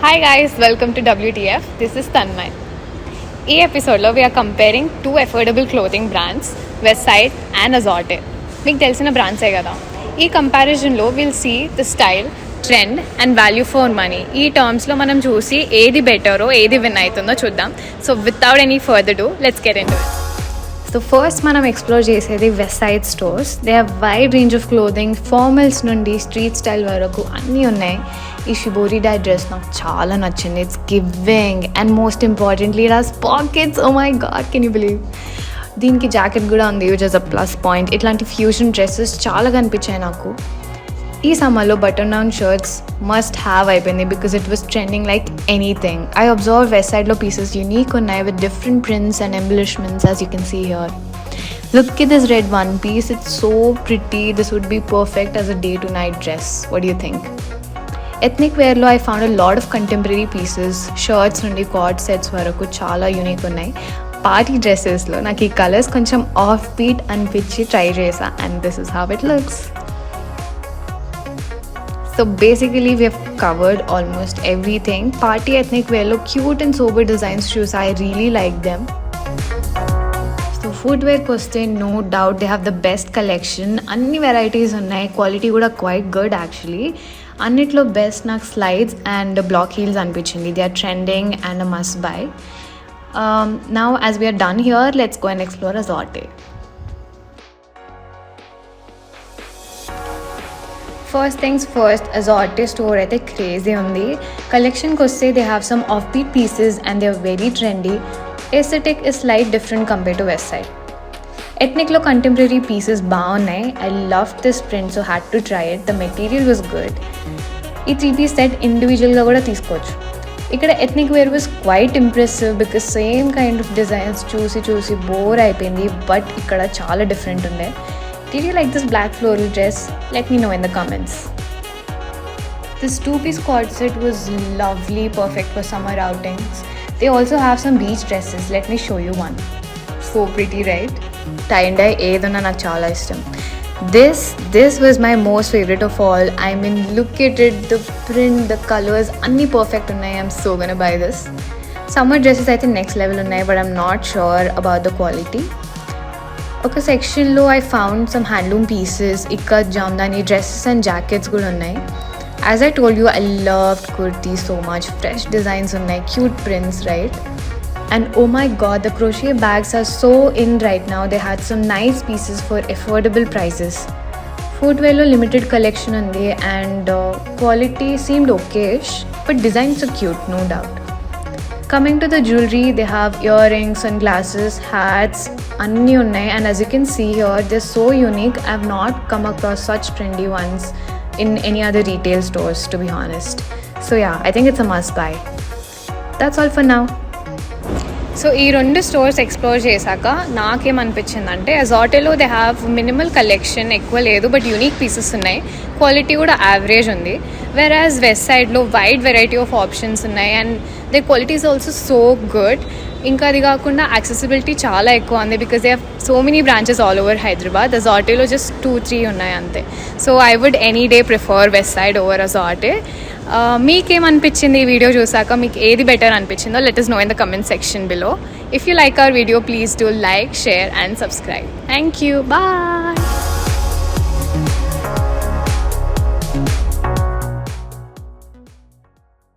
Hi guys, welcome to WTF. This is Tanmay. ఈ ఎపిసోడ్లో we're comparing two affordable clothing brands Westside and Azorte. మీకు తెలిసిన బ్రాండ్సే కదా. ఈ కంపారిజన్లో will see the style, trend and value for money. ఈ టర్మ్స్లో మనం చూసి ఏది బెటరో ఏది విన్ అవుతుందో చూద్దాం. So without any further do let's get into it. So first మనం ఎక్స్ప్లోర్ చేసేది Westside stores. They have wide range of clothing, formals నుండి స్ట్రీట్ స్టైల్ వరకు అన్నీ ఉన్నాయి. ఈ షిబోరి డై డ్రెస్ నాకు చాలా నచ్చింది. It's giving and most importantly it has pockets. Oh my god, can you believe? దీనికి జాకెట్ కూడా ఉంది, which is a plus point. ఇట్లాంటి ఫ్యూజన్ డ్రెస్సెస్ చాలా కనిపించాయి నాకు. ఈ సమ్మర్లో button down shirts must have అయిపోయింది because it was trending like anything. I observe Westside pieces unique ఉన్నాయి with different prints and embellishments as you can see here. Look at this red one piece, it's so pretty. This would be perfect as a day to night dress. What do you think? Ethnic wear lo I found a lot of contemporary pieces, shirts nundi cord sets varaku chaala unique unnai. Party dresses lo నాకు ఈ colours కొంచెం off beat అనిపించి try చేసా and this is how it looks. So basically we have covered almost everything. Party ethnic wear lo cute and sober designs shoes, I really like them. So footwear koste no doubt they have the best collection. Anni varieties unnai, quality kuda quite good actually. అన్నిట్లో best నాకు slides and black heels అనిపించింది. They are trending and a must buy. Now as we're done here let's go and explore Azorte. First things first, Azorte store అయితే crazy ఉంది. కలెక్షన్కి వస్తే they have some off beat pieces and they are very trendy. Aesthetic is slight different compare to Westside. ఎథ్నిక్లో contemporary pieces బాగున్నాయి. I love this print, so had to try it. The material was good. ఈ 3-piece set ఇండివిజువల్గా కూడా తీసుకోవచ్చు. ఇక్కడ ethnic wear was quite impressive because same kind of designs చూసి bore అయిపోయింది. But ఇక్కడ చాలా డిఫరెంట్ ఉండే. Did you like this black floral dress? Let me know in the comments. This 2-piece cord set was lovely, perfect for summer outings. They also have some beach dresses. Let me show you one. So pretty, right? Tie and dye ఏదన్నా నాకు చాలా ఇష్టం. This was my most favorite of all. I mean, look at it, the print, the colors అన్నీ perfect ఉన్నాయి. I'm so gonna buy this. Summer dresses అయితే next level ఉన్నాయి, but I'm not sure about the quality. ఒక సెక్షన్లో I found some handloom pieces, ikat, Jamdani dresses and jackets కూడా ఉన్నాయి. As I told you, I loved kurtis so much. Fresh designs ఉన్నాయి, cute prints, right? And oh my god, the crochet bags are so in right now. They had some nice pieces for affordable prices. Footwear lo limited collection undi and quality seemed okayish, but designs are cute, no doubt. Coming to the jewelry, they have earrings, sunglasses, hats, anni unnai, and as you can see here, they're so unique. I have not come across such trendy ones in any other retail stores, to be honest. So yeah, I think it's a must buy. That's all for now. So ఈ రెండు stores explore చేశాక నాకేమనిపించిందంటే అజార్టేలో they have minimal collection, ఎక్కువ లేదు, but unique pieces ఉన్నాయి. Quality కూడా average ఉంది. Whereas Westside wide variety of options ఉన్నాయి and they quality is also so good. ఇంకా అది కాకుండా యాక్సెసిబిలిటీ చాలా ఎక్కువ ఉంది because they have so many branches all over Hyderabad. అజార్టేలో జస్ట్ 2-3 ఉన్నాయి అంతే. So I would any day prefer Westside over అజార్టే. మీకేమనిపించింది ఈ వీడియో చూసాక? మీకు ఏది బెటర్ అనిపించిందో let us know in the comment section below. If you like our video, please do like, share and subscribe. Thank you. Bye.